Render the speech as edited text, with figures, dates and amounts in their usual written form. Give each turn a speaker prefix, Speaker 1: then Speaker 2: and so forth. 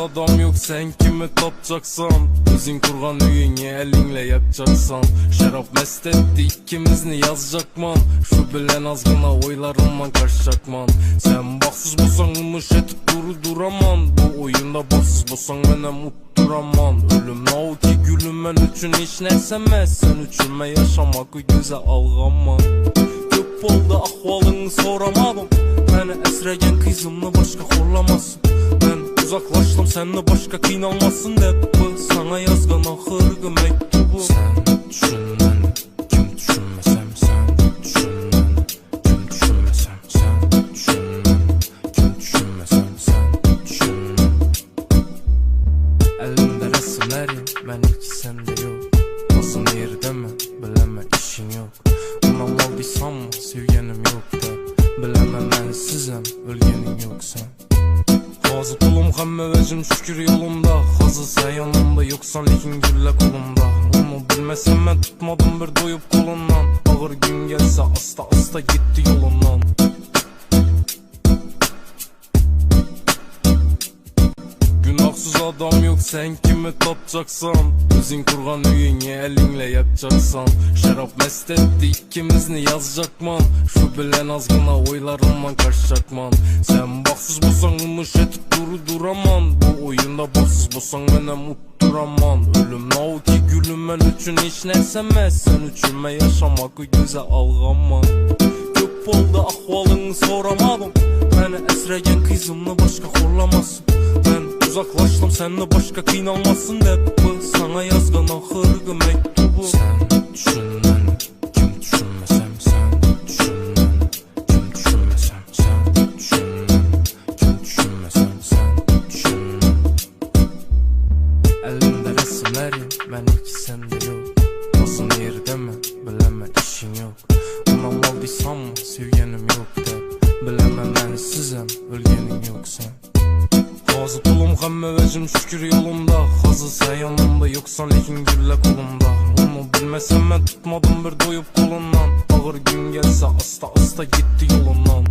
Speaker 1: adam yok, sen kimi tapacaksan? Özün kurgan üyünü elinle yakacaksan. Şarap mest etti ikimizni yazacakman. Şu bilen azgına oylarımdan kaçacakman. Sen baksız bolsan ımış etip duraman. Bu oyunda baksız bolsan menem utturaman. Ölüm nau ki gülüm men üçün hiç nersemez. Sen üçünme yaşamak güzel algaman. Köp oldu ahvalını soramadım. Beni esregen kızımla başka horlamasın. Ben uzaklaştım senle başka kıynalmasın dep. Bu sana yazgan ahırgı mektubu. Sen düşün beni, kim düşünmesem sen. Düşün beni, kim düşünmesem sen. Düşün beni, kim düşünmesem sen. Düşün beni. Elimde resimlerim, ben iki sende yok. Nasıl yerde mi, bileme işin yok. Ondan aldıysam mı, sevgenim yok da. Bilemem ben sizem, ölgenin yok sen. Hazı kulum hamme vecim şükür yolumda. Hazı sen yanımda yoksan lekin gülle kolumda. Onu bilmesem ben tutmadım bir doyup kolundan. Ağır gün gelse asta asta gitti yolundan. Günahsız adam yok, sen kimi tapacaksan? Özün kurgan üyünü elinle yakacaksan. Şarap mest etti ikimizni yazacakman. Şu bilen azgına oylarımdan kaçacakman. Sen baksız bolsan ımış etip duraman. Bu oyunda baksız bolsan menem utturaman. Ölüm nau ki gülüm men üçün hiç nersemez. Sen üçünme yaşamak güzel algaman. Köp oldu ahvalını soramadım. Beni esregen kızımla başka horlamasın. Ben uzaklaştım senle başka kıynalmasın dep. Bu sana yazgan ahırgı mektubu. Sen düşün beni, kim düşünmesem sen. Düşün beni, kim düşünmesem sen. Düşün beni, kim düşünmesem sen. Düşün beni. Elimde resimlerim, ben iki sende yok. Nasıl yerde mi, bileme işin yok. Ondan aldıysam mı, sevgenim yok de. Bilemem ben sizem, ölgenin yok sen. Hazı kulum hamme vecim şükür yolumda. Hazı sen yanımda yoksan lekin gülle kolumda. Onu bilmesem ben tutmadım bir doyup kolundan. Ağır gün gelse asta asta gitti yolundan.